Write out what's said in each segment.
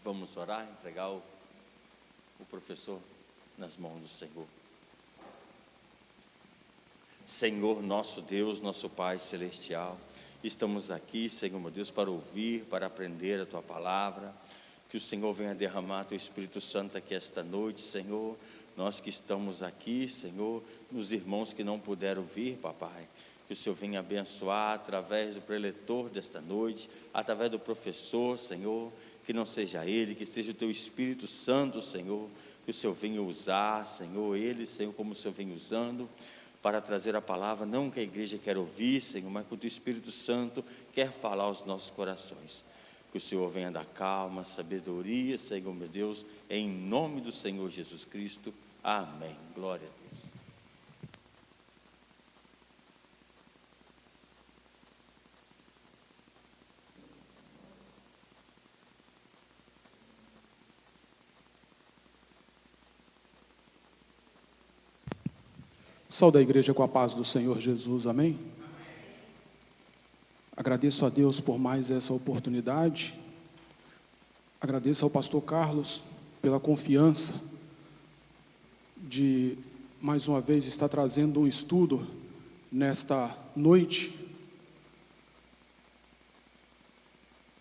Vamos orar, entregar o professor nas mãos do Senhor. Senhor, nosso Deus, nosso Pai Celestial, estamos aqui, Senhor meu Deus, para ouvir, para aprender a Tua Palavra. Que o Senhor venha derramar Teu Espírito Santo aqui esta noite, Senhor. Nós que estamos aqui, Senhor, nos irmãos que não puderam vir, Papai. Que o Senhor venha abençoar através do preletor desta noite, através do professor, Senhor. Que não seja ele, que seja o Teu Espírito Santo, Senhor. Que o Senhor venha usar, Senhor, ele, Senhor, como o Senhor vem usando, para trazer a palavra, não que a igreja quer ouvir, Senhor, mas que o Teu Espírito Santo quer falar aos nossos corações. Que o Senhor venha dar calma, sabedoria, Senhor meu Deus, em nome do Senhor Jesus Cristo. Amém. Glória a Deus. Saúde a igreja com a paz do Senhor Jesus, amém? Agradeço a Deus por mais essa oportunidade. Agradeço ao pastor Carlos pela confiança de mais uma vez estar trazendo um estudo nesta noite.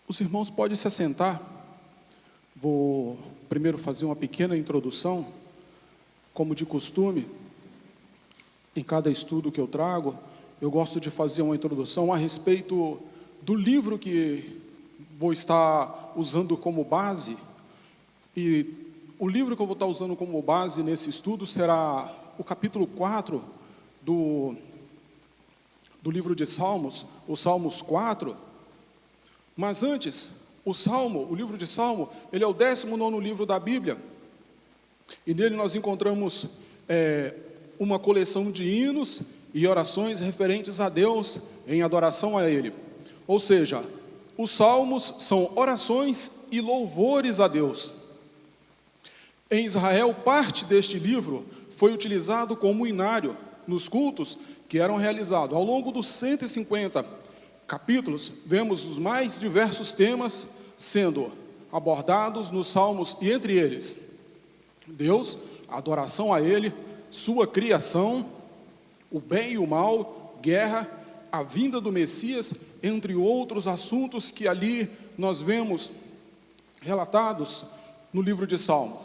Os irmãos podem se assentar. Vou primeiro fazer uma pequena introdução, como de costume. Em cada estudo que eu trago, eu gosto de fazer uma introdução a respeito do livro que vou estar usando como base. E o livro que eu vou estar usando como base nesse estudo será o capítulo 4 do livro de Salmos, o Salmos 4. Mas antes, o livro de Salmo, ele é o 19º livro da Bíblia. E nele nós encontramos uma coleção de hinos e orações referentes a Deus em adoração a Ele. Ou seja, os salmos são orações e louvores a Deus. Em Israel, parte deste livro foi utilizado como hinário nos cultos que eram realizados. Ao longo dos 150 capítulos, vemos os mais diversos temas sendo abordados nos salmos, e entre eles, Deus, a adoração a Ele, sua criação, o bem e o mal, guerra, a vinda do Messias, entre outros assuntos que ali nós vemos relatados no livro de Salmos.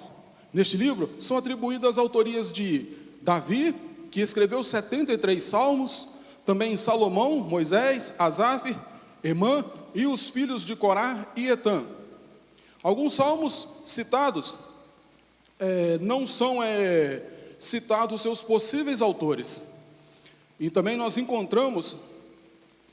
Neste livro são atribuídas autorias de Davi, que escreveu 73 salmos, também Salomão, Moisés, Asaf, Emã e os filhos de Corá e Etã. Alguns salmos citados não são citados seus possíveis autores. E também nós encontramos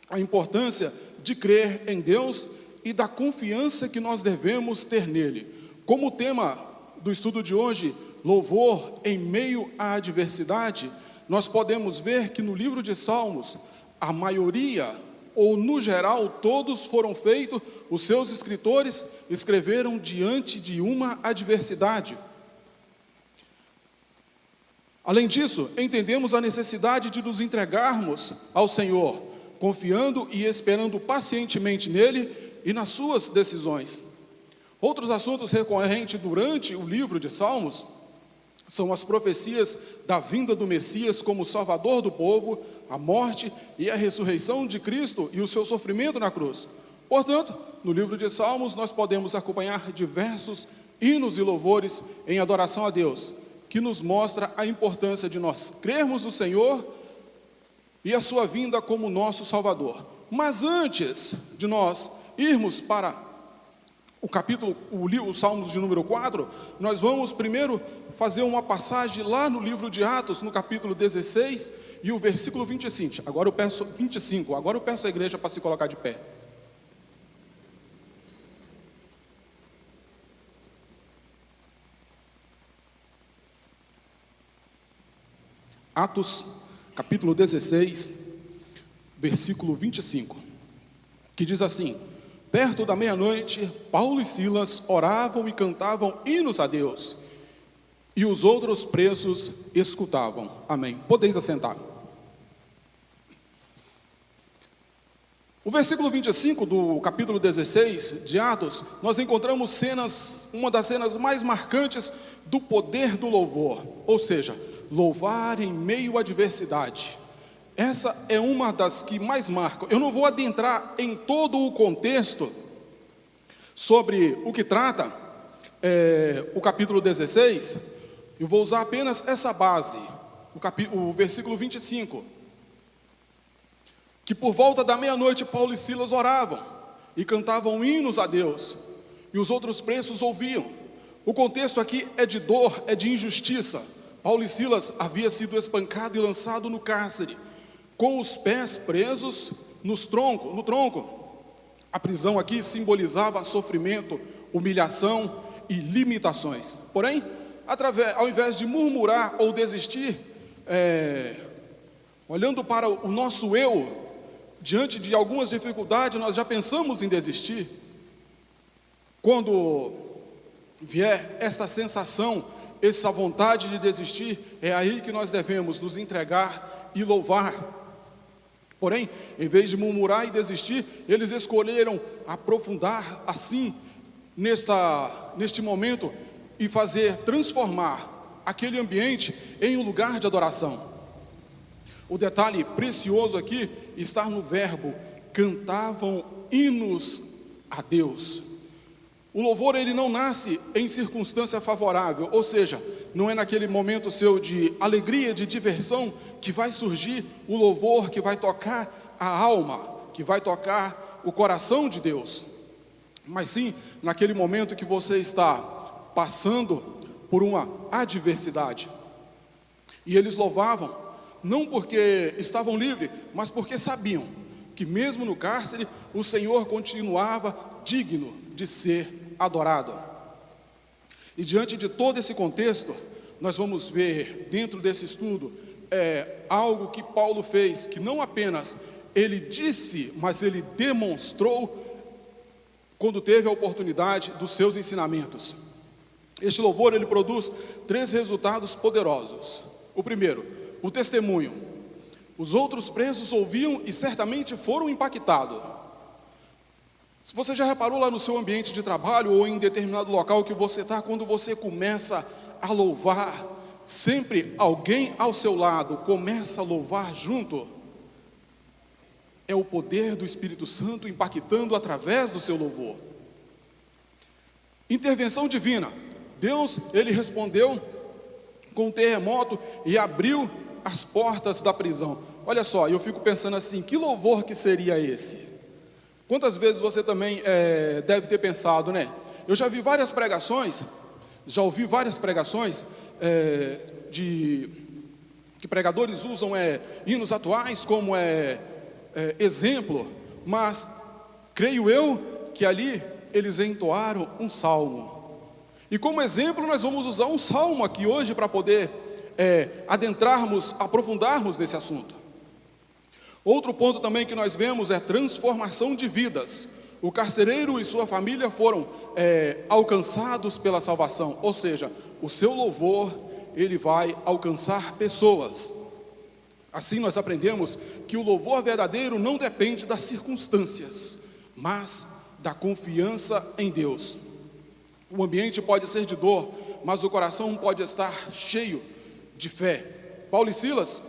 a importância de crer em Deus e da confiança que nós devemos ter nele. Como o tema do estudo de hoje, louvor em meio à adversidade, nós podemos ver que no livro de Salmos, a maioria, ou no geral, todos foram feitos, os seus escritores escreveram diante de uma adversidade. Além disso, entendemos a necessidade de nos entregarmos ao Senhor, confiando e esperando pacientemente nele e nas suas decisões. Outros assuntos recorrentes durante o livro de Salmos são as profecias da vinda do Messias como Salvador do povo, a morte e a ressurreição de Cristo e o seu sofrimento na cruz. Portanto, no livro de Salmos nós podemos acompanhar diversos hinos e louvores em adoração a Deus, que nos mostra a importância de nós crermos no Senhor e a sua vinda como nosso Salvador. Mas antes de nós irmos para o Salmos de número 4, nós vamos primeiro fazer uma passagem lá no livro de Atos, no capítulo 16, e o versículo 25. Agora eu peço à igreja para se colocar de pé. Atos, capítulo 16, versículo 25, que diz assim: perto da meia-noite, Paulo e Silas oravam e cantavam hinos a Deus, e os outros presos escutavam. Amém. Podeis assentar. O versículo 25 do capítulo 16 de Atos, nós encontramos uma das cenas mais marcantes do poder do louvor, ou seja, louvar em meio à adversidade. Essa é uma das que mais marcam. Eu não vou adentrar em todo o contexto sobre o que trata o capítulo 16, eu vou usar apenas essa base, o versículo 25. Que por volta da meia-noite Paulo e Silas oravam e cantavam hinos a Deus, e os outros presos ouviam. O contexto aqui é de dor, é de injustiça. Paulo e Silas havia sido espancado e lançado no cárcere, com os pés presos no tronco. A prisão aqui simbolizava sofrimento, humilhação e limitações. Porém, ao invés de murmurar ou desistir, olhando para o nosso eu, diante de algumas dificuldades, nós já pensamos em desistir. Quando vier esta sensação, essa vontade de desistir, é aí que nós devemos nos entregar e louvar. Porém, em vez de murmurar e desistir, eles escolheram aprofundar assim, neste momento, e transformar aquele ambiente em um lugar de adoração. O detalhe precioso aqui está no verbo, cantavam hinos a Deus. O louvor, ele não nasce em circunstância favorável, ou seja, não é naquele momento seu de alegria, de diversão, que vai surgir o louvor que vai tocar a alma, que vai tocar o coração de Deus, mas sim naquele momento que você está passando por uma adversidade. E eles louvavam, não porque estavam livres, mas porque sabiam que mesmo no cárcere, o Senhor continuava digno de ser adorado. E diante de todo esse contexto, nós vamos ver dentro desse estudo, algo que Paulo fez, que não apenas ele disse, mas ele demonstrou, quando teve a oportunidade dos seus ensinamentos. Este louvor, ele produz 3 resultados poderosos. O primeiro, o testemunho. Os outros presos ouviam e certamente foram impactados. Se você já reparou lá no seu ambiente de trabalho ou em determinado local que você está, quando você começa a louvar, sempre alguém ao seu lado começa a louvar junto. É o poder do Espírito Santo impactando através do seu louvor. Intervenção divina. Deus, ele respondeu com um terremoto e abriu as portas da prisão. Olha só, eu fico pensando assim, que louvor que seria esse? Quantas vezes você também deve ter pensado, né? Eu já ouvi várias pregações que pregadores usam hinos atuais como exemplo, mas creio eu que ali eles entoaram um salmo. E como exemplo nós vamos usar um salmo aqui hoje para poder aprofundarmos nesse assunto. Outro ponto também que nós vemos é transformação de vidas. O carcereiro e sua família foram alcançados pela salvação, ou seja, o seu louvor, ele vai alcançar pessoas. Assim nós aprendemos que o louvor verdadeiro não depende das circunstâncias, mas da confiança em Deus. O ambiente pode ser de dor, mas o coração pode estar cheio de fé. Paulo e Silas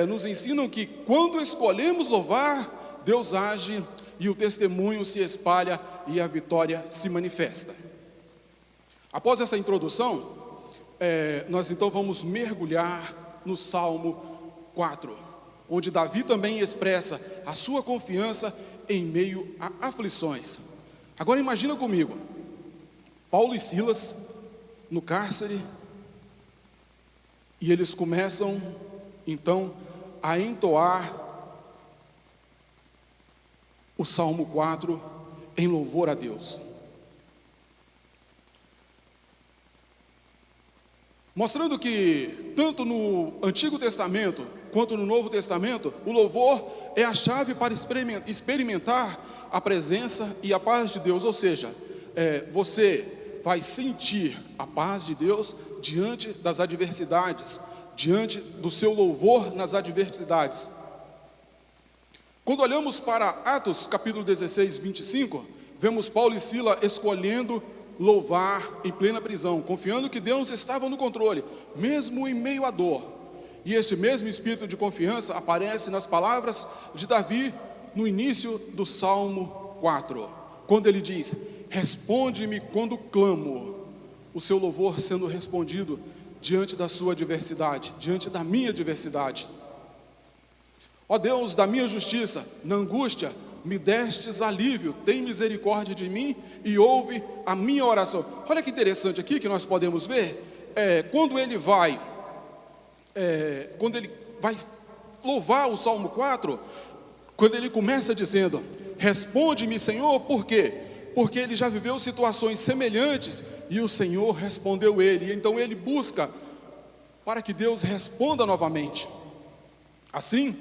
nos ensinam que quando escolhemos louvar, Deus age e o testemunho se espalha e a vitória se manifesta. Após essa introdução, nós então vamos mergulhar no Salmo 4, onde Davi também expressa a sua confiança em meio a aflições. Agora imagina comigo, Paulo e Silas no cárcere, e eles começam então a entoar o Salmo 4 em louvor a Deus. Mostrando que tanto no Antigo Testamento quanto no Novo Testamento, o louvor é a chave para experimentar a presença e a paz de Deus. Ou seja, você vai sentir a paz de Deus diante das adversidades, diante do seu louvor nas adversidades. Quando olhamos para Atos capítulo 16, 25, vemos Paulo e Sila escolhendo louvar em plena prisão, confiando que Deus estava no controle, mesmo em meio à dor. E esse mesmo espírito de confiança aparece nas palavras de Davi no início do Salmo 4, quando ele diz: responde-me quando clamo. O seu louvor sendo respondido diante da sua adversidade, diante da minha adversidade. Ó Deus da minha justiça, na angústia me destes alívio, tem misericórdia de mim e ouve a minha oração. Olha que interessante aqui que nós podemos ver, quando ele vai louvar o Salmo 4, quando ele começa dizendo: responde-me, Senhor, por quê? Porque ele já viveu situações semelhantes e o Senhor respondeu ele, e então ele busca para que Deus responda novamente. Assim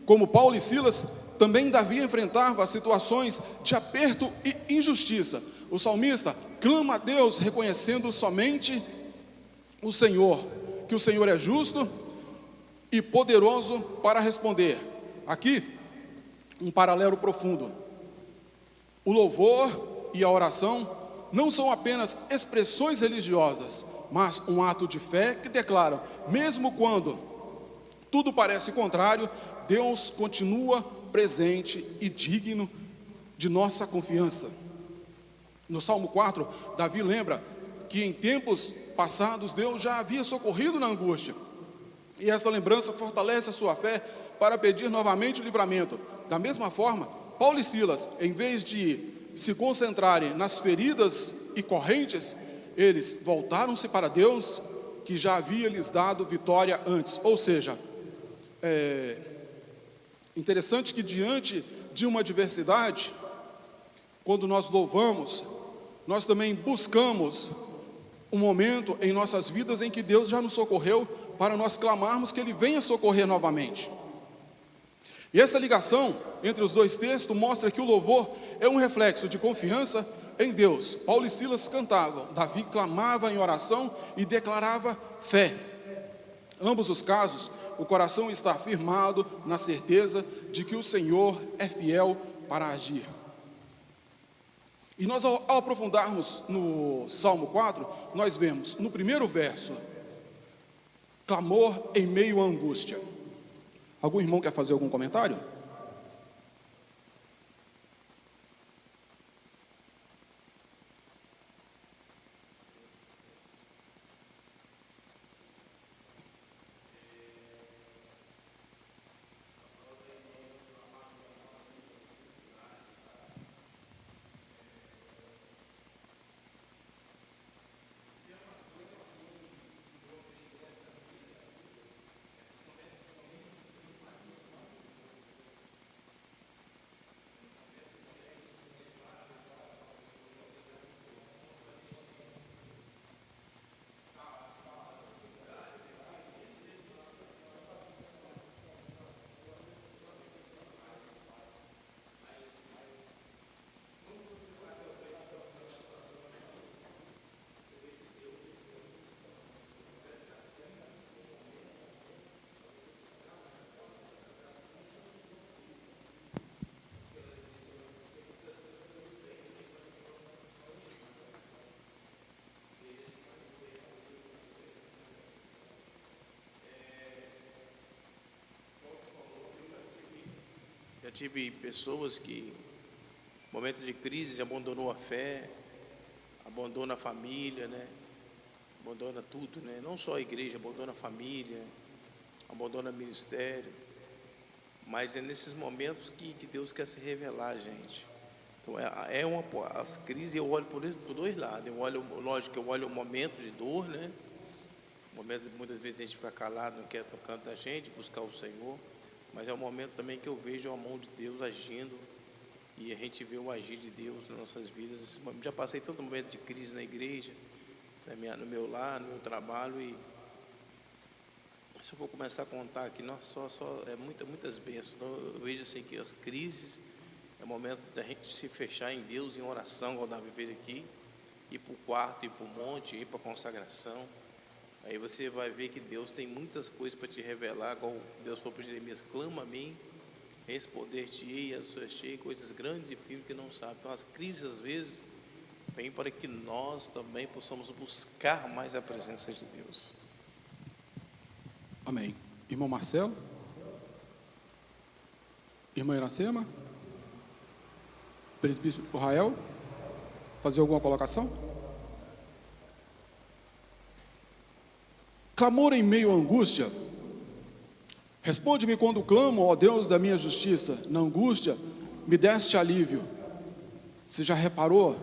como Paulo e Silas, também Davi enfrentava situações de aperto e injustiça. O salmista clama a Deus reconhecendo somente o Senhor, que o Senhor é justo e poderoso para responder. Aqui, um paralelo profundo. O louvor e a oração não são apenas expressões religiosas, mas um ato de fé que declaram, mesmo quando tudo parece contrário, Deus continua presente e digno de nossa confiança. No Salmo 4, Davi lembra que em tempos passados Deus já havia socorrido na angústia. E essa lembrança fortalece a sua fé para pedir novamente o livramento. Da mesma forma, Paulo e Silas, em vez de se concentrarem nas feridas e correntes, eles voltaram-se para Deus, que já havia lhes dado vitória antes. Ou seja, interessante que diante de uma adversidade, quando nós louvamos, nós também buscamos um momento em nossas vidas em que Deus já nos socorreu, para nós clamarmos que Ele venha socorrer novamente. E essa ligação entre os dois textos mostra que o louvor é um reflexo de confiança em Deus. Paulo e Silas cantavam, Davi clamava em oração e declarava fé. Ambos os casos, o coração está firmado na certeza de que o Senhor é fiel para agir. E nós, ao aprofundarmos no Salmo 4, nós vemos no primeiro verso, clamor em meio à angústia. Algum irmão quer fazer algum comentário? Já tive pessoas que, no momento de crise, abandonou a fé, abandona a família, né? Abandona tudo, né? Não só a igreja, abandona a família, abandona o ministério. Mas é nesses momentos que Deus quer se revelar a gente. Então, as crises eu olho por dois lados. Eu olho, lógico, eu olho o momento de dor, né? O momento, muitas vezes a gente fica calado, não quer no canto da gente, buscar o Senhor. Mas é um momento também que eu vejo a mão de Deus agindo e a gente vê o agir de Deus nas nossas vidas. Já passei tanto momento de crise na igreja, no meu lar, no meu trabalho, e se eu for começar a contar aqui, nossa, muitas bênçãos. Então, eu vejo assim que as crises é o momento da gente se fechar em Deus, em oração, igual o Davi fez aqui, ir para o quarto, ir para o monte, ir para a consagração. Aí você vai ver que Deus tem muitas coisas para te revelar, igual Deus falou para Jeremias: clama a mim responder-te-ei, assoar-te-ei coisas grandes e firmes que não sabe. Então as crises às vezes vêm para que nós também possamos buscar mais a presença de Deus. Amém. Irmão Marcelo? Irmã Iracema? Presbítero Rael? Fazer alguma colocação? Clamor em meio à angústia. Responde-me quando clamo, ó Deus da minha justiça. Na angústia, me deste alívio. Você já reparou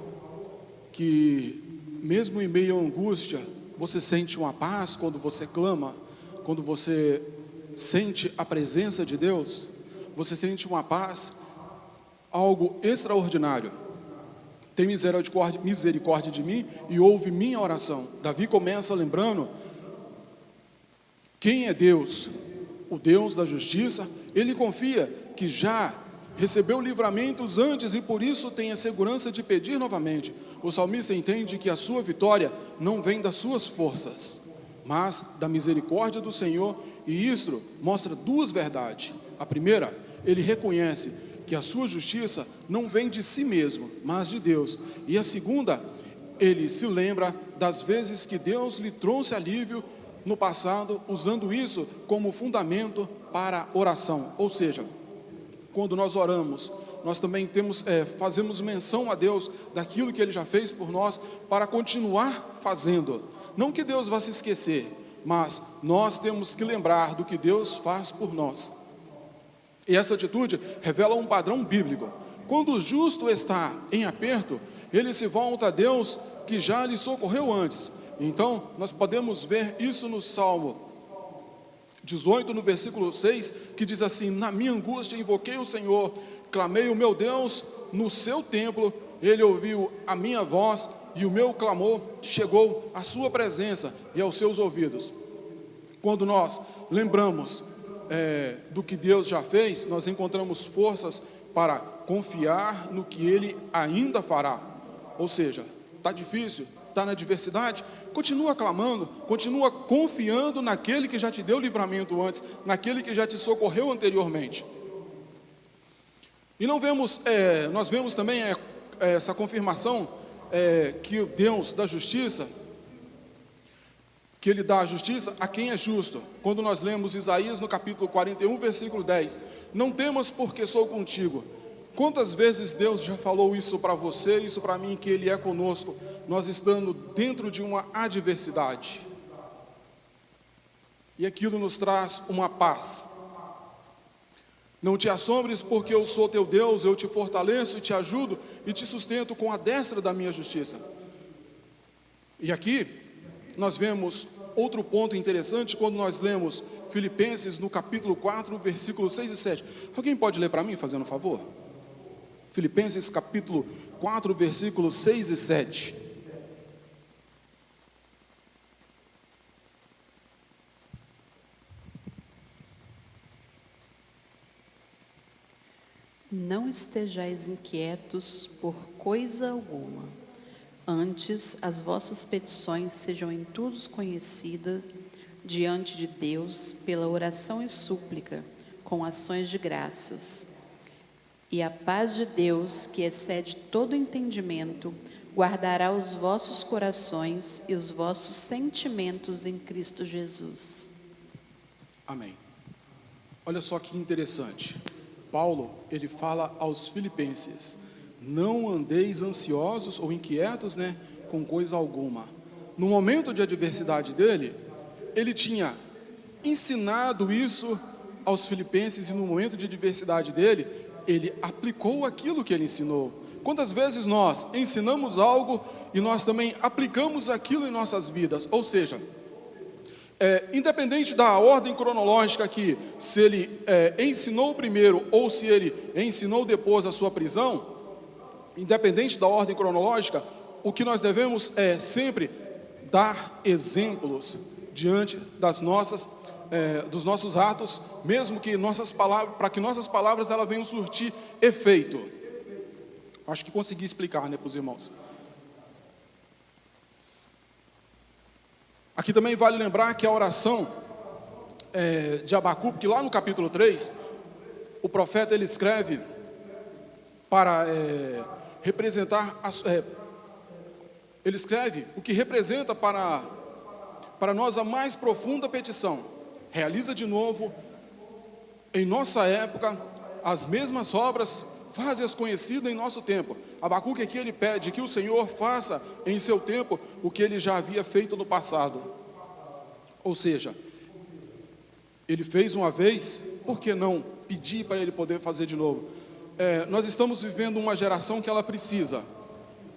que, mesmo em meio à angústia, você sente uma paz quando você clama? Quando você sente a presença de Deus? Você sente uma paz, algo extraordinário. Tem misericórdia de mim e ouve minha oração. Davi começa lembrando quem é Deus. O Deus da justiça. Ele confia que já recebeu livramentos antes e por isso tem a segurança de pedir novamente. O salmista entende que a sua vitória não vem das suas forças, mas da misericórdia do Senhor, e isto mostra duas verdades. A primeira, ele reconhece que a sua justiça não vem de si mesmo, mas de Deus. E a segunda, ele se lembra das vezes que Deus lhe trouxe alívio no passado, usando isso como fundamento para a oração. Ou seja, quando nós oramos, nós também fazemos menção a Deus daquilo que Ele já fez por nós, para continuar fazendo. Não que Deus vá se esquecer, mas nós temos que lembrar do que Deus faz por nós. E essa atitude revela um padrão bíblico. Quando o justo está em aperto, ele se volta a Deus que já lhe socorreu antes. Então, nós podemos ver isso no Salmo 18, no versículo 6, que diz assim: na minha angústia invoquei o Senhor, clamei o meu Deus no seu templo, Ele ouviu a minha voz e o meu clamor chegou à sua presença e aos seus ouvidos. Quando nós lembramos do que Deus já fez, nós encontramos forças para confiar no que Ele ainda fará. Ou seja, está difícil, está na adversidade, continua clamando, continua confiando naquele que já te deu livramento antes, naquele que já te socorreu anteriormente. E nós vemos também essa confirmação que o Deus da justiça, que Ele dá a justiça a quem é justo. Quando nós lemos Isaías no capítulo 41, versículo 10, não temas porque sou contigo. Quantas vezes Deus já falou isso para você, isso para mim, que Ele é conosco, nós estando dentro de uma adversidade. E aquilo nos traz uma paz. Não te assombres, porque eu sou teu Deus, eu te fortaleço e te ajudo e te sustento com a destra da minha justiça. E aqui nós vemos outro ponto interessante quando nós lemos Filipenses no capítulo 4, versículos 6 e 7. Alguém pode ler para mim, fazendo um favor? Filipenses capítulo 4, versículos 6 e 7. Não estejais inquietos por coisa alguma. Antes, as vossas petições sejam em tudo conhecidas diante de Deus pela oração e súplica, com ações de graças. E a paz de Deus, que excede todo entendimento, guardará os vossos corações e os vossos sentimentos em Cristo Jesus. Amém. Olha só que interessante. Paulo, ele fala aos filipenses: não andeis ansiosos ou inquietos, com coisa alguma. No momento de adversidade dele, ele tinha ensinado isso aos filipenses, e no momento de adversidade dele, ele aplicou aquilo que ele ensinou. Quantas vezes nós ensinamos algo e nós também aplicamos aquilo em nossas vidas? Ou seja, independente da ordem cronológica aqui, se ele ensinou primeiro ou se ele ensinou depois a sua prisão, independente da ordem cronológica, o que nós devemos é sempre dar exemplos diante das dos nossos atos, mesmo que nossas palavras, para que nossas palavras elas venham surtir efeito. Acho que consegui explicar, para os irmãos. Aqui também vale lembrar que a oração de Abacuque, que lá no capítulo 3, o profeta ele escreve para representar, ele escreve o que representa para nós a mais profunda petição: realiza de novo em nossa época as mesmas obras, faze-as conhecidas em nosso tempo. Abacuque aqui ele pede que o Senhor faça em seu tempo o que ele já havia feito no passado. Ou seja, ele fez uma vez, por que não pedir para ele poder fazer de novo? Nós estamos vivendo uma geração que ela precisa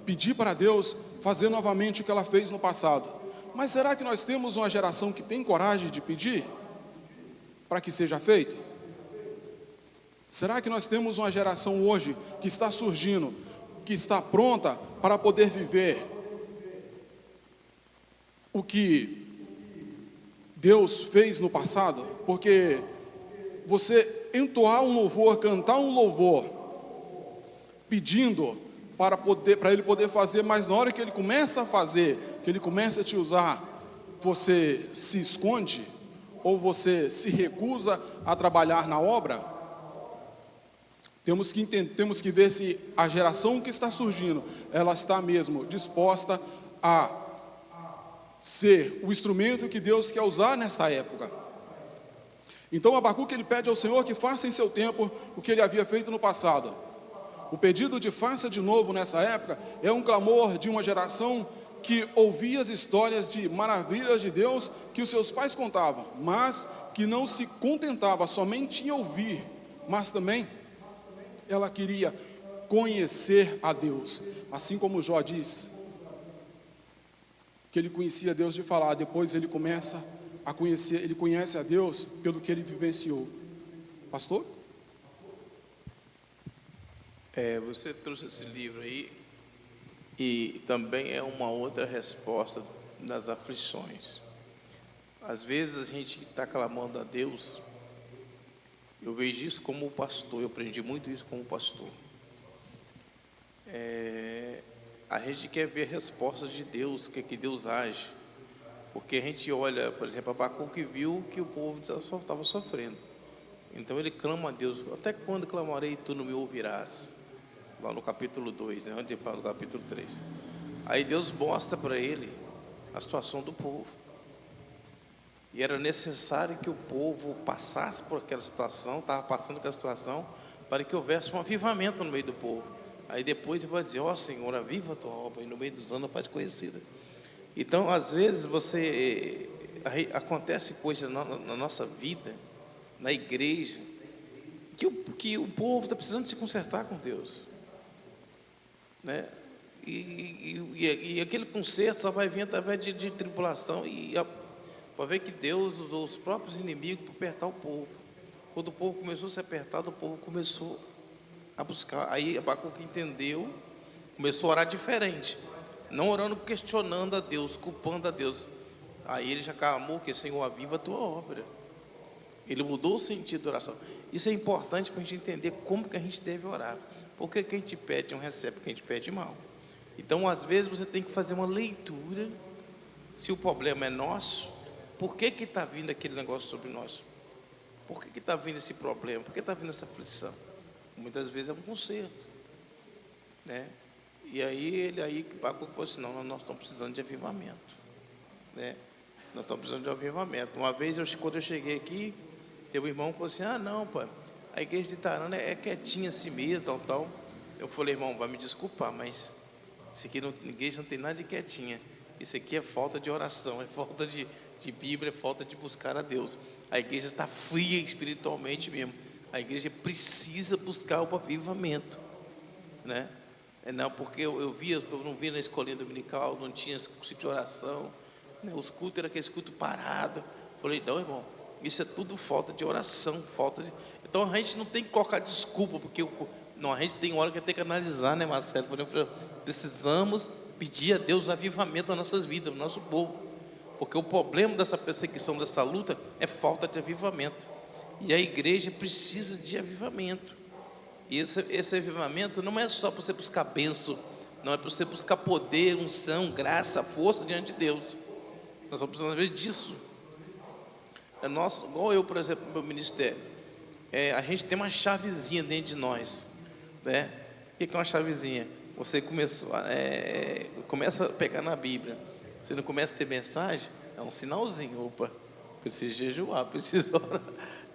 pedir para Deus fazer novamente o que ela fez no passado. Mas será que nós temos uma geração que tem coragem de pedir para que seja feito? Será que nós temos uma geração hoje que está surgindo, que está pronta para poder viver o que Deus fez no passado? Porque você entoar um louvor, cantar um louvor, pedindo para ele poder fazer, mas na hora que ele começa a fazer, que ele começa a te usar, você se esconde, ou você se recusa a trabalhar na obra? Temos que ver se a geração que está surgindo, ela está mesmo disposta a ser o instrumento que Deus quer usar nessa época. Então Abacuque ele pede ao Senhor que faça em seu tempo o que ele havia feito no passado. O pedido de faça de novo nessa época é um clamor de uma geração que ouvia as histórias de maravilhas de Deus que os seus pais contavam, mas que não se contentava somente em ouvir, mas também ela queria conhecer a Deus. Assim como Jó diz que ele conhecia Deus de falar, depois ele começa a conhecer, ele conhece a Deus pelo que ele vivenciou. Pastor? Você trouxe esse livro aí, e também é uma outra resposta das aflições. Às vezes a gente está clamando a Deus. Eu vejo isso como pastor, eu aprendi muito isso como pastor. A gente quer ver respostas de Deus, o que Deus age. Porque a gente olha, por exemplo, Abacuque viu que o povo estava sofrendo. Então ele clama a Deus: até quando clamarei e tu não me ouvirás? Lá no capítulo 2, antes de falar do capítulo 3. Aí Deus mostra para ele a situação do povo. E era necessário que o povo passasse por aquela situação, estava passando aquela situação, para que houvesse um avivamento no meio do povo. Aí depois ele vai dizer: ó Senhor, aviva a tua obra, e no meio dos anos faz conhecida. Então, às vezes, acontece coisa na nossa vida, na igreja, que o povo está precisando se consertar com Deus, né? E aquele conserto só vai vir através de tribulação, para ver que Deus usou os próprios inimigos para apertar o povo. Quando o povo começou a ser apertado, o povo começou a buscar. Aí Abacuque entendeu, começou a orar diferente, não orando questionando a Deus, culpando a Deus. Aí ele já clamou que: Senhor, aviva a tua obra. Ele mudou o sentido da oração. Isso é importante para a gente entender como que a gente deve orar. Porque quem te pede não recebe, quem te pede mal. Então, às vezes, você tem que fazer uma leitura. Se o problema é nosso, por que está vindo aquele negócio sobre nós? Por que está vindo esse problema? Por que está vindo essa aflição? Muitas vezes é um conserto, né? E aí Abacuque falou assim: não, nós estamos precisando de avivamento, né? Nós estamos precisando de avivamento. Uma vez, quando eu cheguei aqui, teve um irmão que falou assim: não, pai, a igreja de Itarana é quietinha assim mesmo, tal. Eu falei: irmão, vai me desculpar, mas isso aqui, a igreja não tem nada de quietinha. Isso aqui é falta de oração, é falta de Bíblia, é falta de buscar a Deus. A igreja está fria espiritualmente mesmo. A igreja precisa buscar o avivamento, né? Não, porque eu não via na escolinha dominical, não tinha curso de oração, né? Os cultos eram aqueles cultos parados. Falei: não, irmão, isso é tudo falta de oração, Então a gente não tem que colocar desculpa, porque a gente tem hora que tem que analisar, né, Marcelo? Precisamos pedir a Deus avivamento nas nossas vidas, no nosso povo, porque o problema dessa perseguição, dessa luta, é falta de avivamento, e a igreja precisa de avivamento. E esse avivamento não é só para você buscar bênção, não é para você buscar poder, unção, graça, força diante de Deus. Nós só precisamos ver disso. Igual eu, por exemplo, no meu ministério, a gente tem uma chavezinha dentro de nós, né? O que é uma chavezinha? Você começa a pegar na Bíblia, você não começa a ter mensagem, é um sinalzinho, opa, preciso jejuar, preciso orar,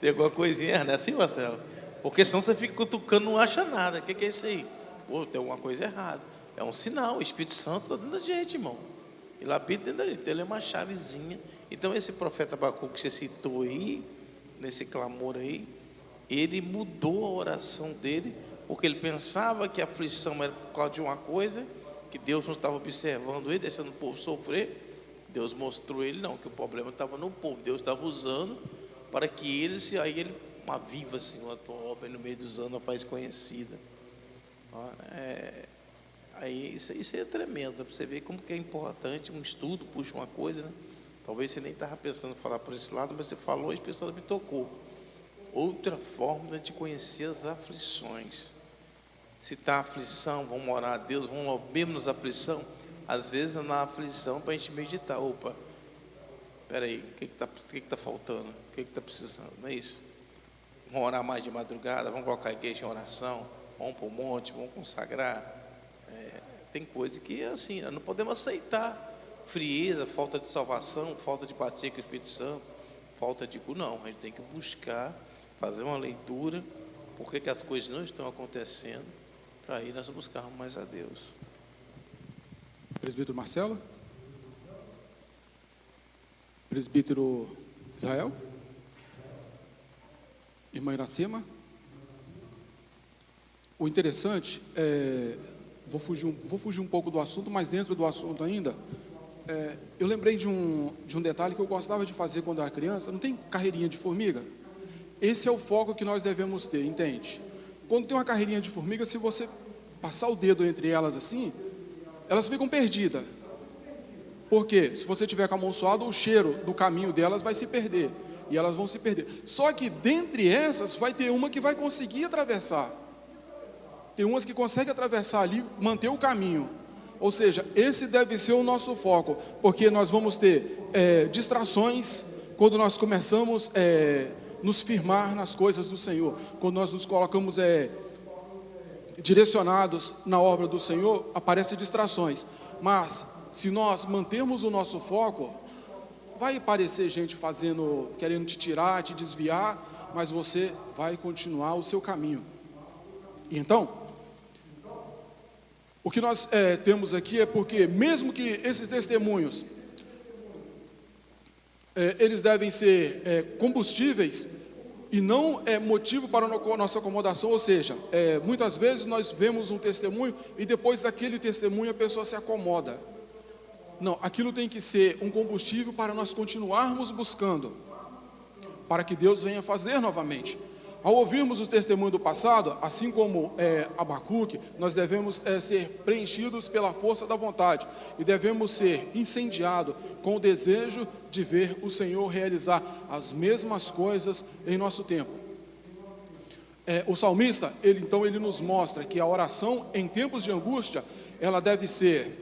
tem alguma coisinha, não é assim, Marcelo? Porque senão você fica cutucando, não acha nada. O que é isso aí? Pô, tem alguma coisa errada. É um sinal, o Espírito Santo está dentro da gente, irmão. Ele habita dentro da gente, ele é uma chavezinha. Então esse profeta Abacuque que você citou aí, nesse clamor aí, ele mudou a oração dele, porque ele pensava que a aflição era por causa de uma coisa, que Deus não estava observando ele, deixando o povo sofrer. Deus mostrou a ele não, que o problema estava no povo. Deus estava usando para que aí ele aviva, Senhor, a tua obra no meio dos anos, a paz conhecida. Aí isso é tremendo, para você ver como que é importante. Um estudo puxa uma coisa, né? Talvez você nem estava pensando em falar por esse lado, mas você falou e a pessoa me tocou. Outra forma de conhecer as aflições. Se está aflição, vamos orar a Deus, vamos mesmo nos aflição. Às vezes na aflição para a gente meditar, opa, espera aí, o que está faltando? O que está precisando? Não é isso? Vamos orar mais de madrugada, vamos colocar a igreja em oração, vamos para o monte, vamos consagrar. Tem coisa que é assim, nós não podemos aceitar frieza, falta de salvação, falta de bater com o Espírito Santo, falta de... Não, a gente tem que buscar, fazer uma leitura, por que as coisas não estão acontecendo, para aí nós buscarmos mais a Deus. Presbítero Marcelo? Presbítero Israel? Irmã Iracema? O interessante vou fugir um pouco do assunto, mas dentro do assunto ainda, eu lembrei de um detalhe que eu gostava de fazer quando era criança. Não tem carreirinha de formiga? Esse é o foco que nós devemos ter, entende? Quando tem uma carreirinha de formiga, se você passar o dedo entre elas assim, elas ficam perdidas. Por quê? Se você tiver com a mão suada, o cheiro do caminho delas vai se perder, e elas vão se perder. Só que dentre essas vai ter uma que vai conseguir atravessar. Tem umas que conseguem atravessar ali, manter o caminho. Ou seja, esse deve ser o nosso foco, porque nós vamos ter distrações quando nós começamos nos firmar nas coisas do Senhor. Quando nós nos colocamos direcionados na obra do Senhor, aparecem distrações. Mas se nós mantermos o nosso foco, vai aparecer gente querendo te tirar, te desviar, mas você vai continuar o seu caminho. Então, o que nós temos aqui é porque, mesmo que esses testemunhos, eles devem ser combustíveis e não motivo para a nossa acomodação. Ou seja, muitas vezes nós vemos um testemunho e depois daquele testemunho a pessoa se acomoda. Não, aquilo tem que ser um combustível para nós continuarmos buscando, para que Deus venha fazer novamente. Ao ouvirmos o testemunho do passado, assim como Abacuque, nós devemos ser preenchidos pela força da vontade e devemos ser incendiados com o desejo de ver o Senhor realizar as mesmas coisas em nosso tempo. O salmista, ele nos mostra que a oração em tempos de angústia, ela deve ser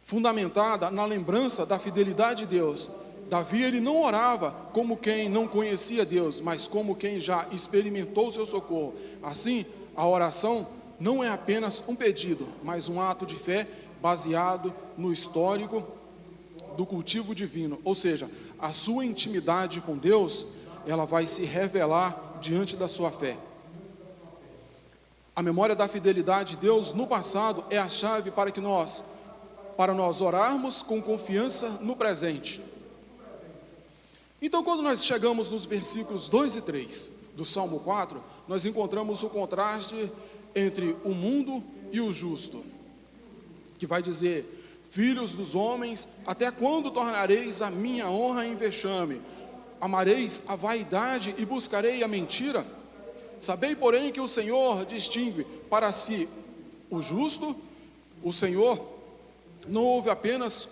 fundamentada na lembrança da fidelidade de Deus. Davi, ele não orava como quem não conhecia Deus, mas como quem já experimentou o seu socorro. Assim, a oração não é apenas um pedido, mas um ato de fé baseado no histórico do cultivo divino. Ou seja, a sua intimidade com Deus, ela vai se revelar diante da sua fé. A memória da fidelidade de Deus no passado é a chave para nós orarmos com confiança no presente. Então, quando nós chegamos nos versículos 2 e 3 do Salmo 4, nós encontramos o contraste entre o mundo e o justo, que vai dizer: filhos dos homens, até quando tornareis a minha honra em vexame? Amareis a vaidade e buscarei a mentira? Sabei, porém, que o Senhor distingue para si o justo. O Senhor não ouve apenas,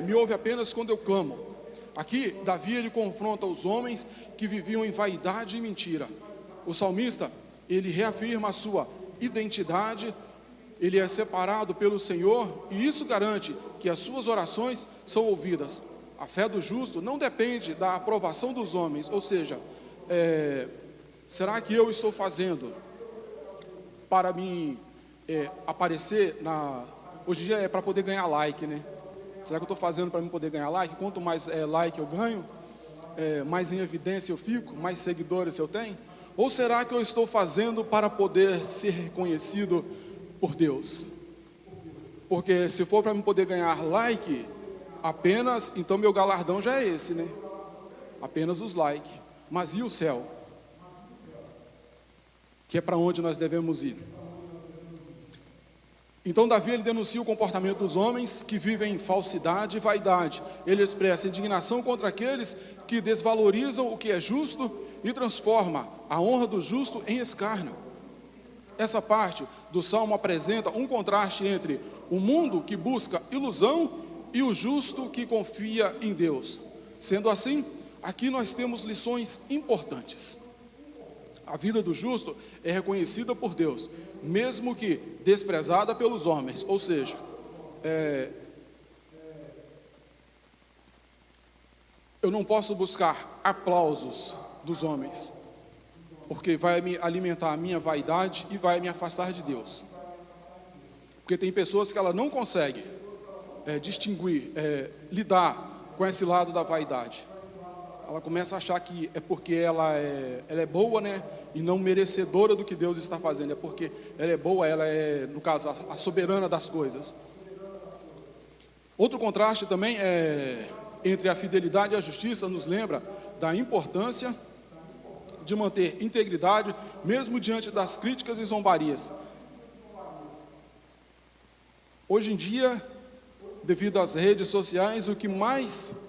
me ouve apenas quando eu clamo. Aqui, Davi, ele confronta os homens que viviam em vaidade e mentira. O salmista, ele reafirma a sua identidade, ele é separado pelo Senhor, e isso garante que as suas orações são ouvidas. A fé do justo não depende da aprovação dos homens, ou seja, será que eu estou fazendo para mim aparecer hoje em dia é para poder ganhar like, né? Será que eu estou fazendo para mim poder ganhar like? Quanto mais like eu ganho, mais em evidência eu fico, mais seguidores eu tenho? Ou será que eu estou fazendo para poder ser reconhecido por Deus? Porque se for para mim poder ganhar like apenas, então meu galardão já é esse, né? Apenas os likes. Mas e o céu? Que é para onde nós devemos ir. Então Davi, ele denuncia o comportamento dos homens que vivem em falsidade e vaidade. Ele expressa indignação contra aqueles que desvalorizam o que é justo e transforma a honra do justo em escárnio. Essa parte do Salmo apresenta um contraste entre o mundo que busca ilusão e o justo que confia em Deus. Sendo assim, aqui nós temos lições importantes. A vida do justo é reconhecida por Deus, mesmo que desprezada pelos homens. Ou seja, eu não posso buscar aplausos dos homens, porque vai me alimentar a minha vaidade e vai me afastar de Deus. Porque tem pessoas que ela não consegue distinguir, lidar com esse lado da vaidade. Ela começa a achar que é porque ela é boa, né? E não merecedora do que Deus está fazendo. É porque ela é boa, ela é, no caso, a soberana das coisas. Outro contraste também entre a fidelidade e a justiça nos lembra da importância de manter integridade, mesmo diante das críticas e zombarias. Hoje em dia, devido às redes sociais, o que mais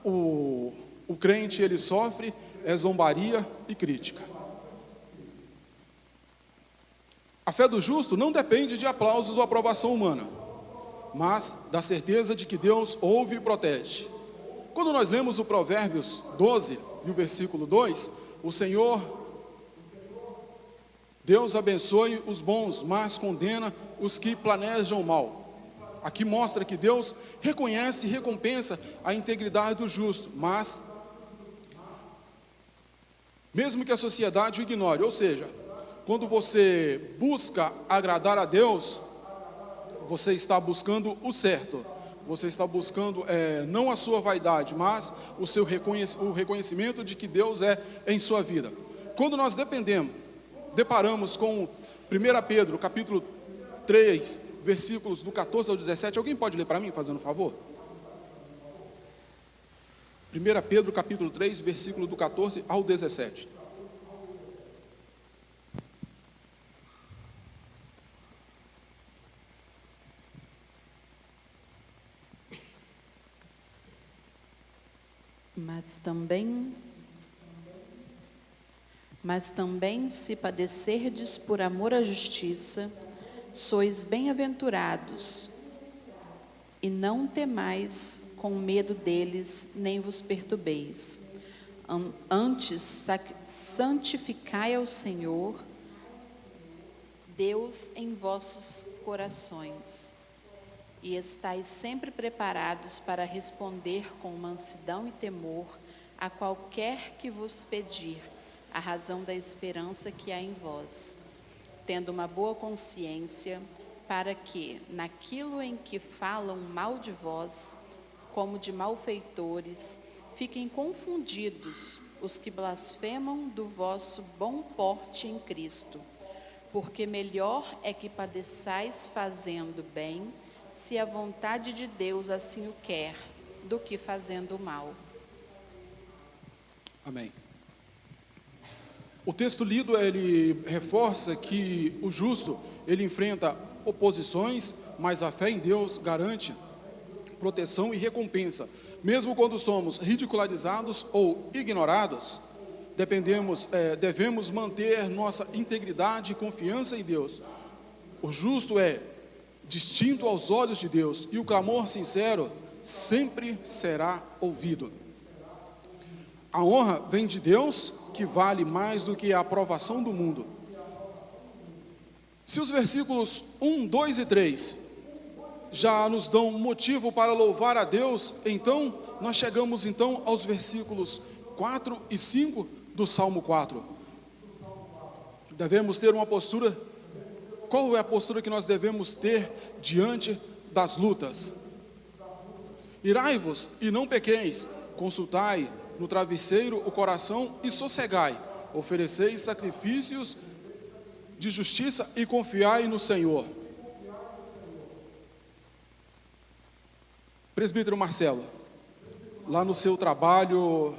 o crente ele sofre é zombaria e crítica. A fé do justo não depende de aplausos ou aprovação humana, mas da certeza de que Deus ouve e protege. Quando nós lemos o Provérbios 12 e o versículo 2, o Senhor, Deus abençoe os bons, mas condena os que planejam o mal. Aqui mostra que Deus reconhece e recompensa a integridade do justo, mas mesmo que a sociedade o ignore, ou seja, quando você busca agradar a Deus, você está buscando o certo, você está buscando não a sua vaidade, mas o reconhecimento de que Deus é em sua vida. Quando nós deparamos com 1 Pedro, capítulo 3, versículos do 14 ao 17, alguém pode ler para mim, fazendo um favor? 1 Pedro, capítulo 3, versículo do 14 ao 17. Mas também se padecerdes por amor à justiça, sois bem-aventurados, e não temais com medo deles, nem vos perturbeis. Antes, santificai ao Senhor, Deus em vossos corações, e estais sempre preparados para responder com mansidão e temor a qualquer que vos pedir a razão da esperança que há em vós, tendo uma boa consciência, para que, naquilo em que falam mal de vós, como de malfeitores, fiquem confundidos os que blasfemam do vosso bom porte em Cristo. Porque melhor é que padeçais fazendo bem, se a vontade de Deus assim o quer, do que fazendo mal. Amém. O texto lido, ele reforça que o justo, ele enfrenta oposições, mas a fé em Deus garante proteção e recompensa. Mesmo quando somos ridicularizados ou ignorados, devemos manter nossa integridade e confiança em Deus. O justo é distinto aos olhos de Deus, e o clamor sincero sempre será ouvido. A honra vem de Deus, que vale mais do que a aprovação do mundo. Se os versículos 1, 2 e 3 já nos dão motivo para louvar a Deus, então nós chegamos aos versículos 4 e 5 do Salmo 4. Devemos ter uma postura. Qual é a postura que nós devemos ter diante das lutas? Irai-vos e não pequeis, consultai no travesseiro o coração e sossegai, ofereceis sacrifícios de justiça e confiai no Senhor. Presbítero Marcelo, lá no seu trabalho,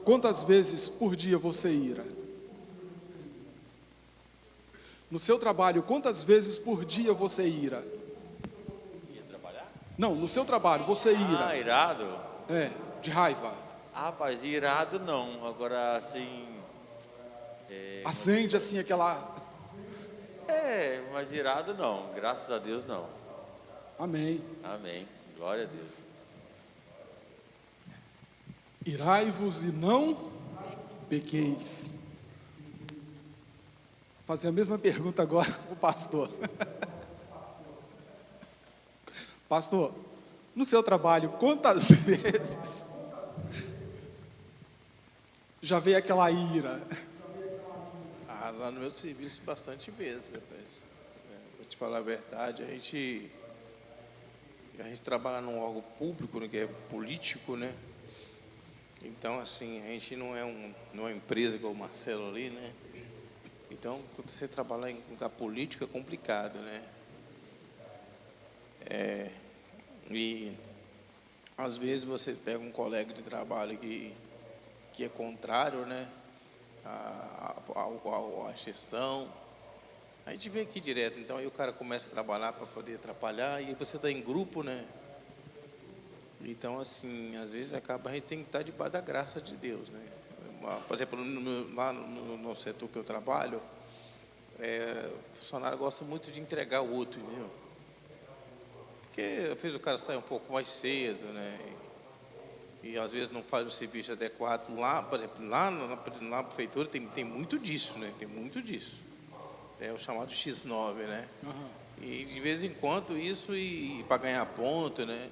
quantas vezes por dia você ira? No seu trabalho, quantas vezes por dia você ira? Ia trabalhar? Não, no seu trabalho, você ira. Ah, irado? É, de raiva. Rapaz, irado não. Agora, assim... Acende assim aquela... mas irado não. Graças a Deus não. Amém. Amém. Glória a Deus. Irai-vos e não pequeis. Fazer a mesma pergunta agora para o pastor. Pastor, no seu trabalho, quantas vezes já veio aquela ira? Lá no meu serviço, bastante vezes, rapaz. Vou te falar a verdade, a gente trabalha num órgão público, né, que é político, né? Então, assim, a gente não é uma empresa igual o Marcelo ali, né? Então, quando você trabalhar em lugar político, é complicado, né? E, às vezes, você pega um colega de trabalho que é contrário, né? A gestão. A gente vê aqui direto, então aí o cara começa a trabalhar para poder atrapalhar, e aí você está em grupo, né? Então, assim, às vezes a gente tem que estar debaixo da graça de Deus, né? Por exemplo, lá no setor que eu trabalho, o funcionário gosta muito de entregar o outro, entendeu? Porque às vezes o cara sai um pouco mais cedo, né? E às vezes não faz o serviço adequado. Lá, por exemplo, lá na prefeitura tem muito disso, né? Tem muito disso. É o chamado X9, né? Uhum. E de vez em quando isso, e para ganhar ponto, né?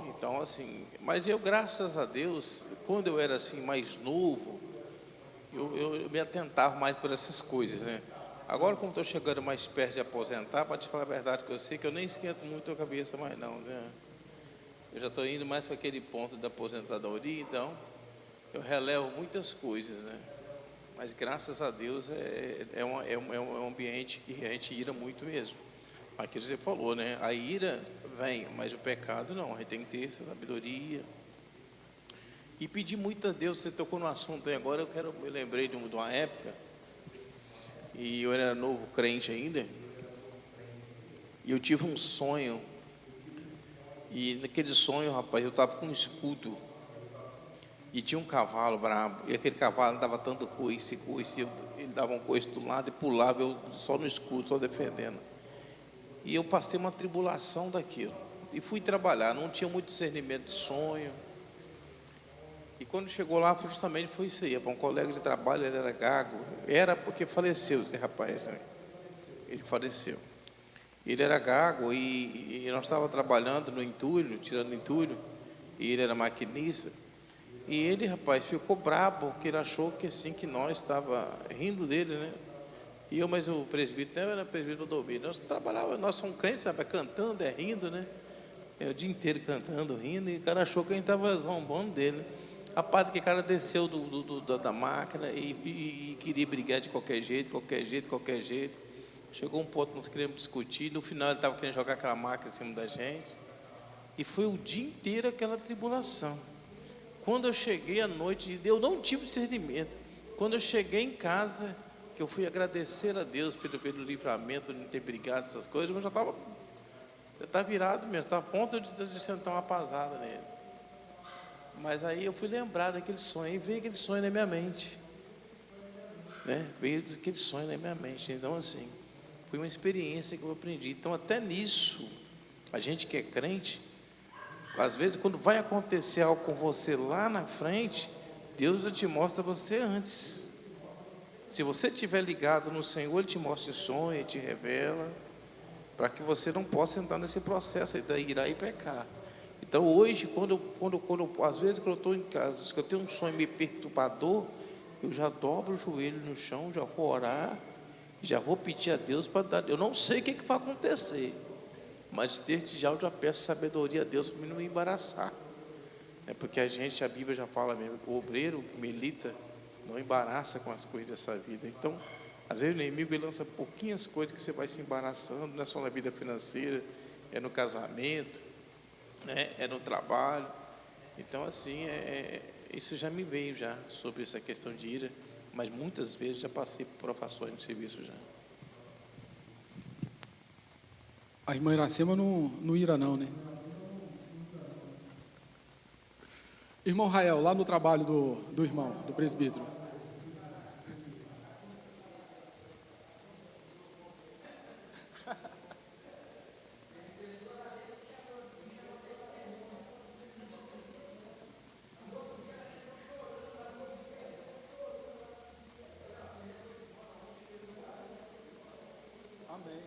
Então, assim, mas eu, graças a Deus, quando eu era assim mais novo, eu me atentava mais por essas coisas, né? Agora, como estou chegando mais perto de aposentar, para te falar a verdade, que eu sei que eu nem esquento muito a cabeça mais não, né? Eu já estou indo mais para aquele ponto da aposentadoria, então eu relevo muitas coisas, né? Mas graças a Deus é um ambiente que a gente ira muito mesmo. Aquilo que você falou, né? A ira vem, mas o pecado não. A gente tem que ter essa sabedoria. E pedir muito a Deus. Você tocou no assunto aí agora, eu lembrei de uma época, e eu era novo crente ainda, e eu tive um sonho. E naquele sonho, rapaz, eu estava com um escudo. E tinha um cavalo brabo. E aquele cavalo dava tanto coice. Ele dava um coice do lado e pulava, eu só no escudo, só defendendo. E eu passei uma tribulação daquilo. E fui trabalhar, não tinha muito discernimento de sonho. E quando chegou lá, justamente foi isso aí. Para um colega de trabalho, ele era gago. Era porque faleceu esse rapaz, né? Ele faleceu. Ele era gago e nós estávamos trabalhando no entulho, tirando entulho, e ele era maquinista. E ele, rapaz, ficou brabo, porque ele achou que assim, que nós estávamos rindo dele, né? E eu, mas o presbítero, era presbítero do Domínio, nós trabalhávamos, nós somos crentes, sabe, cantando, rindo, né? O dia inteiro cantando, rindo, e o cara achou que a gente estava zombando dele. Rapaz, que cara desceu da máquina e queria brigar de qualquer jeito. Chegou um ponto que nós queríamos discutir, no final ele estava querendo jogar aquela máquina em cima da gente. E foi o dia inteiro aquela tribulação. Quando eu cheguei à noite, eu não tive discernimento. Quando eu cheguei em casa, que eu fui agradecer a Deus pelo livramento, de não ter brigado, essas coisas, eu já estava virado mesmo, estava a ponto de sentar uma pasada nele. Mas aí eu fui lembrar daquele sonho, e veio aquele sonho na minha mente. Né? Veio aquele sonho na minha mente. Então, assim, foi uma experiência que eu aprendi. Então, até nisso, a gente que é crente, às vezes, quando vai acontecer algo com você lá na frente, Deus já te mostra você antes. Se você estiver ligado no Senhor, Ele te mostra o sonho, Ele te revela, para que você não possa entrar nesse processo da ira e pecar. Então, hoje, às vezes, quando eu estou em casa, que eu tenho um sonho meio perturbador, eu já dobro o joelho no chão, já vou orar, já vou pedir a Deus para dar. Eu não sei o que vai acontecer, mas desde já eu já peço sabedoria a Deus para não me embaraçar. É porque a Bíblia já fala mesmo, o obreiro que milita não embaraça com as coisas dessa vida. Então, às vezes o inimigo ele lança pouquinhas coisas que você vai se embaraçando, não é só na vida financeira, é no casamento, né? É no trabalho. Então, assim, isso já me veio já sobre essa questão de ira, mas muitas vezes já passei por provações no serviço já. A irmã Iracema não ira não, né? Irmão Rael, lá no trabalho do irmão, do presbítero. Amém.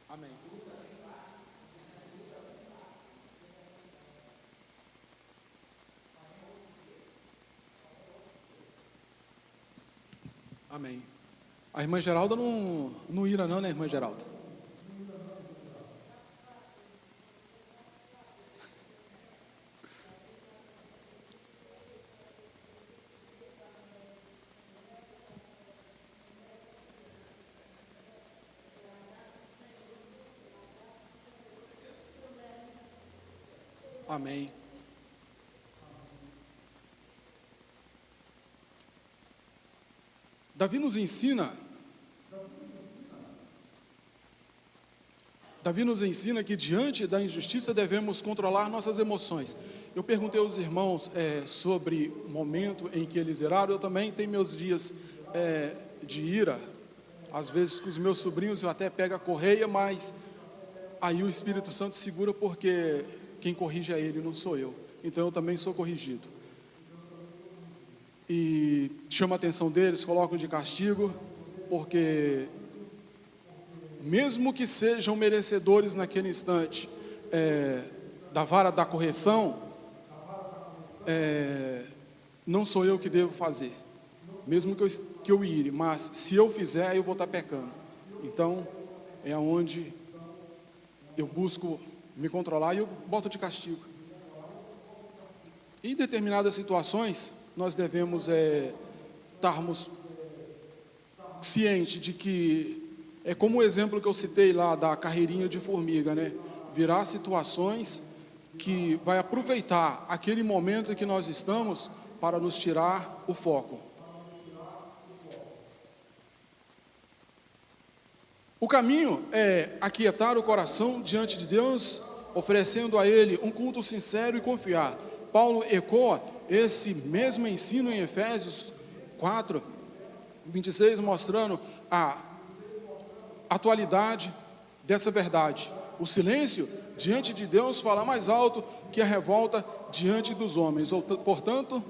Amém. Amém. A irmã Geralda não ira não, né, irmã Geralda? Amém. Davi nos ensina que diante da injustiça devemos controlar nossas emoções. Eu perguntei aos irmãos sobre o momento em que eles iraram. Eu também tenho meus dias de ira. Às vezes com os meus sobrinhos eu até pego a correia, mas aí o Espírito Santo segura, porque quem corrige é ele, não sou eu. Então eu também sou corrigido. E chamo a atenção deles, coloco de castigo, porque mesmo que sejam merecedores naquele instante da vara da correção, não sou eu que devo fazer, mesmo que eu ire, mas se eu fizer, eu vou estar pecando. Então é onde eu busco me controlar e eu boto de castigo. Em determinadas situações, nós devemos estarmos cientes de que, como o exemplo que eu citei lá da carreirinha de formiga, né? Virá situações que vai aproveitar aquele momento em que nós estamos para nos tirar o foco. O caminho é aquietar o coração diante de Deus, oferecendo a Ele um culto sincero e confiar. Paulo ecoa esse mesmo ensino em Efésios 4, 26, mostrando a atualidade dessa verdade. O silêncio diante de Deus fala mais alto que a revolta diante dos homens. Portanto,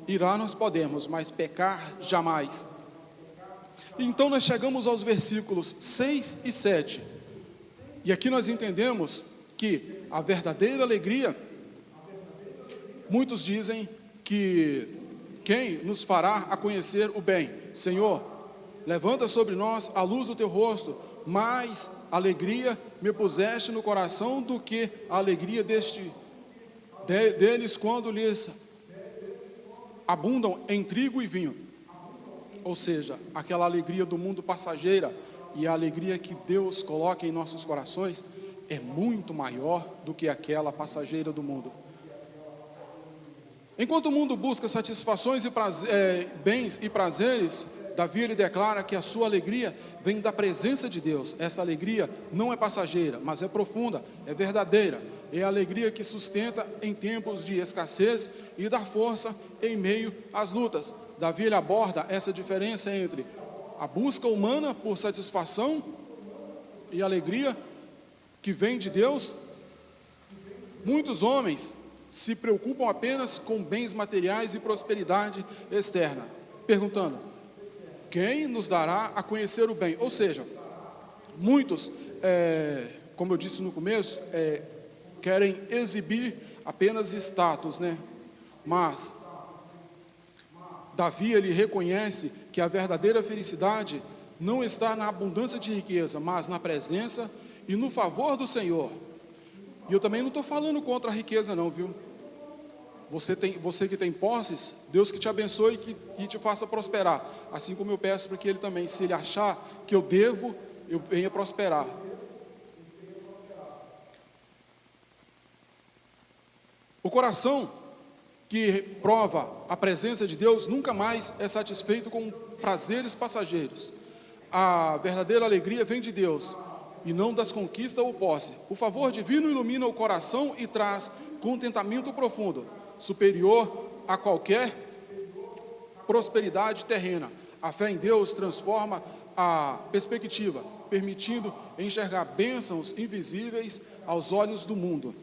irar nós podemos, mas pecar jamais. Então nós chegamos aos versículos 6 e 7. E aqui nós entendemos que a verdadeira alegria, muitos dizem que quem nos fará a conhecer o bem? Senhor, levanta sobre nós a luz do teu rosto, mais alegria me puseste no coração do que a alegria deles quando lhes abundam em trigo e vinho. Ou seja, aquela alegria do mundo passageira, e a alegria que Deus coloca em nossos corações é muito maior do que aquela passageira do mundo. Enquanto o mundo busca satisfações e bens e prazeres, Davi ele declara que a sua alegria vem da presença de Deus. Essa alegria não é passageira, mas é profunda, é verdadeira. É a alegria que sustenta em tempos de escassez e dá força em meio às lutas. Davi ele aborda essa diferença entre a busca humana por satisfação e alegria que vem de Deus. Muitos homens se preocupam apenas com bens materiais e prosperidade externa. perguntando: quem nos dará a conhecer o bem? Ou seja, muitos, como eu disse no começo, querem exibir apenas status, né? Mas Davi, ele reconhece que a verdadeira felicidade não está na abundância de riqueza, mas na presença e no favor do Senhor. E eu também não estou falando contra a riqueza não, viu? Você que tem posses, Deus que te abençoe e te faça prosperar. Assim como eu peço para que Ele também, se Ele achar que eu devo, eu venha prosperar. O coração que prova a presença de Deus nunca mais é satisfeito com prazeres passageiros. A verdadeira alegria vem de Deus e não das conquistas ou posse. O favor divino ilumina o coração e traz contentamento profundo, superior a qualquer prosperidade terrena. A fé em Deus transforma a perspectiva, permitindo enxergar bênçãos invisíveis aos olhos do mundo.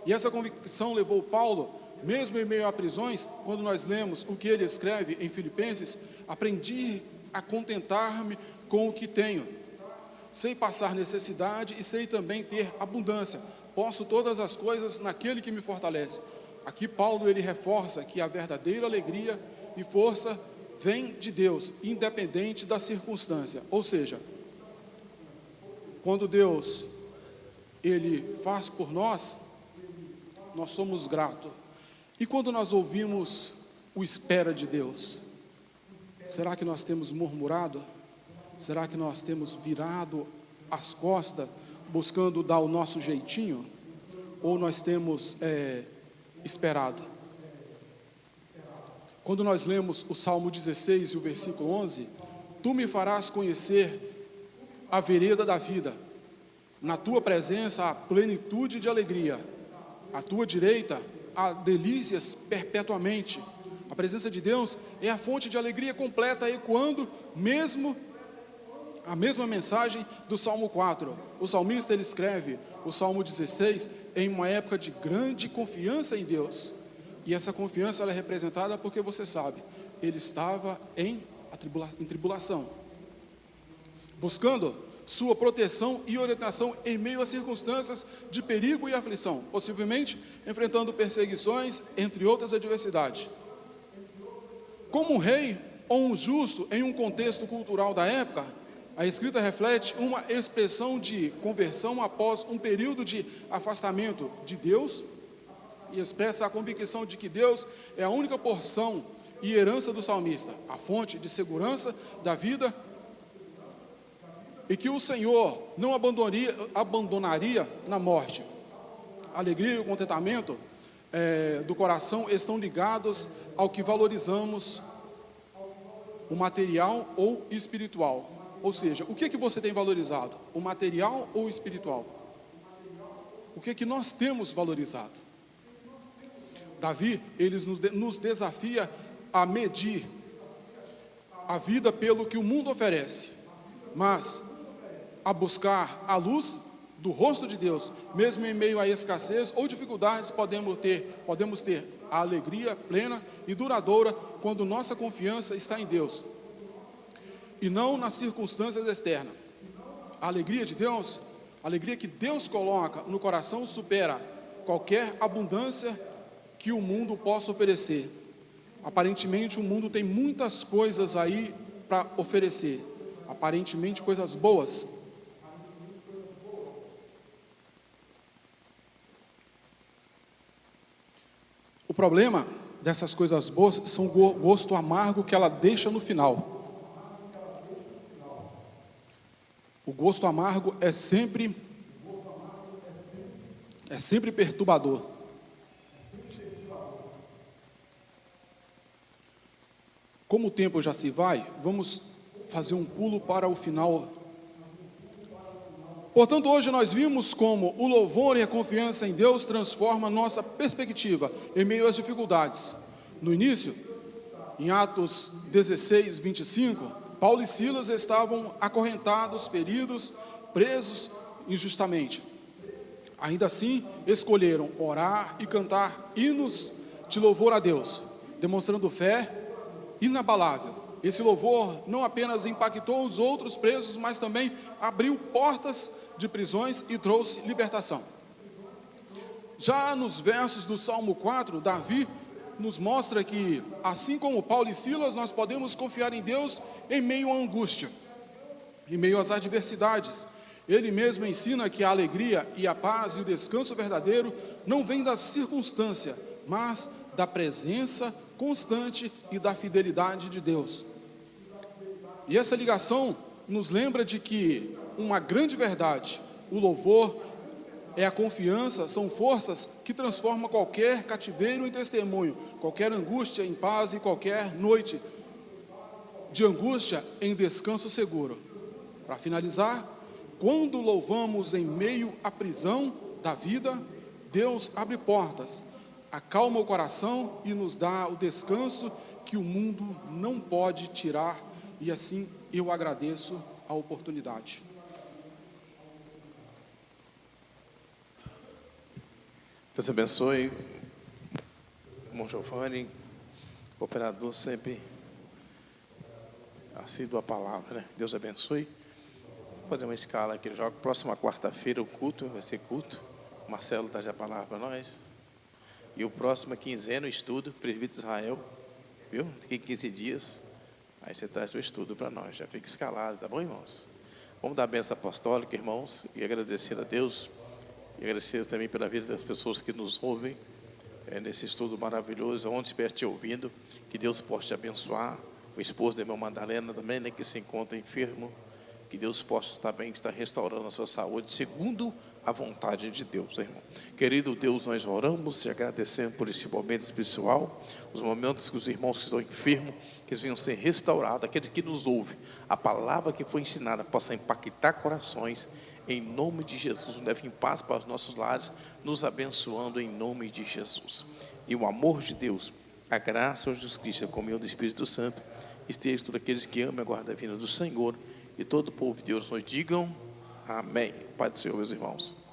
E essa convicção levou Paulo, mesmo em meio a prisões, quando nós lemos o que ele escreve em Filipenses: aprendi a contentar-me com o que tenho. Sei passar necessidade e sei também ter abundância. Posso todas as coisas naquele que me fortalece. Aqui Paulo, ele reforça que a verdadeira alegria e força vem de Deus, independente da circunstância. Ou seja, quando Deus, ele faz por nós, nós somos gratos. E quando nós ouvimos o espera de Deus, será que nós temos murmurado? Será que nós temos virado as costas, buscando dar o nosso jeitinho? Ou nós temos esperado? Quando nós lemos o Salmo 16 e o versículo 11, tu me farás conhecer a vereda da vida, na tua presença há plenitude de alegria, à tua direita há delícias perpetuamente. A presença de Deus é a fonte de alegria completa, ecoando a mesma mensagem do Salmo 4. O salmista, ele escreve o Salmo 16 em uma época de grande confiança em Deus. E essa confiança, ela é representada porque você sabe, ele estava em tribulação, buscando sua proteção e orientação em meio a circunstâncias de perigo e aflição, possivelmente enfrentando perseguições, entre outras adversidades. Como um rei ou um justo em um contexto cultural da época, a escrita reflete uma expressão de conversão após um período de afastamento de Deus e expressa a convicção de que Deus é a única porção e herança do salmista, a fonte de segurança da vida, e que o Senhor não abandonaria na morte. A alegria e o contentamento do coração estão ligados ao que valorizamos, o material ou espiritual. Ou seja, o que você tem valorizado? O material ou o espiritual? O que nós temos valorizado? Davi, ele nos desafia a medir a vida pelo que o mundo oferece, mas a buscar a luz do rosto de Deus. Mesmo em meio à escassez ou dificuldades, podemos ter a alegria plena e duradoura quando nossa confiança está em Deus e não nas circunstâncias externas. A alegria de Deus, a alegria que Deus coloca no coração, supera qualquer abundância que o mundo possa oferecer. Aparentemente o mundo tem muitas coisas aí para oferecer, aparentemente coisas boas. O problema dessas coisas boas são o gosto amargo que ela deixa no final. O gosto amargo é sempre perturbador. Como o tempo já se vai, vamos fazer um pulo para o final. Portanto, hoje nós vimos como o louvor e a confiança em Deus transforma nossa perspectiva em meio às dificuldades. No início, em Atos 16, 25, Paulo e Silas estavam acorrentados, feridos, presos injustamente. Ainda assim, escolheram orar e cantar hinos de louvor a Deus, demonstrando fé inabalável. Esse louvor não apenas impactou os outros presos, mas também abriu portas de prisões e trouxe libertação. Já nos versos do Salmo 4, Davi nos mostra que, assim como Paulo e Silas, nós podemos confiar em Deus em meio à angústia, em meio às adversidades. Ele mesmo ensina que a alegria e a paz e o descanso verdadeiro não vêm da circunstância, mas da presença constante e da fidelidade de Deus. E essa ligação nos lembra de que uma grande verdade, o louvor é a confiança, são forças que transformam qualquer cativeiro em testemunho, qualquer angústia em paz e qualquer noite de angústia em descanso seguro. Para finalizar, quando louvamos em meio à prisão da vida, Deus abre portas, acalma o coração e nos dá o descanso que o mundo não pode tirar, e assim eu agradeço a oportunidade. Deus abençoe, irmão Giovanni, operador sempre assíduo à palavra, né? Deus abençoe. Vou fazer uma escala aqui, jogo. Próxima quarta-feira o culto, vai ser culto. O Marcelo traz a palavra para nós. E o próximo quinzena o estudo, presbítero Israel, viu? Daqui 15 dias, aí você traz o estudo para nós, já fica escalado, tá bom, irmãos? Vamos dar a bênção apostólica, irmãos, e agradecer a Deus. E agradecer também pela vida das pessoas que nos ouvem nesse estudo maravilhoso, onde estiver te ouvindo, que Deus possa te abençoar. O esposo da irmã Madalena também, né, que se encontra enfermo, que Deus possa também estar restaurando a sua saúde, segundo a vontade de Deus, irmão. Querido Deus, nós oramos e agradecemos por esse momento espiritual, os momentos que os irmãos que estão enfermos, que eles venham ser restaurados, aqueles que nos ouvem, a palavra que foi ensinada possa impactar corações. Em nome de Jesus, leve em paz para os nossos lares, nos abençoando em nome de Jesus. E o amor de Deus, a graça de Jesus Cristo, a comunhão do Espírito Santo, esteja com todos aqueles que amam e aguardam a vinda do Senhor. E todo o povo de Deus nos digam amém. Pai do Senhor, meus irmãos.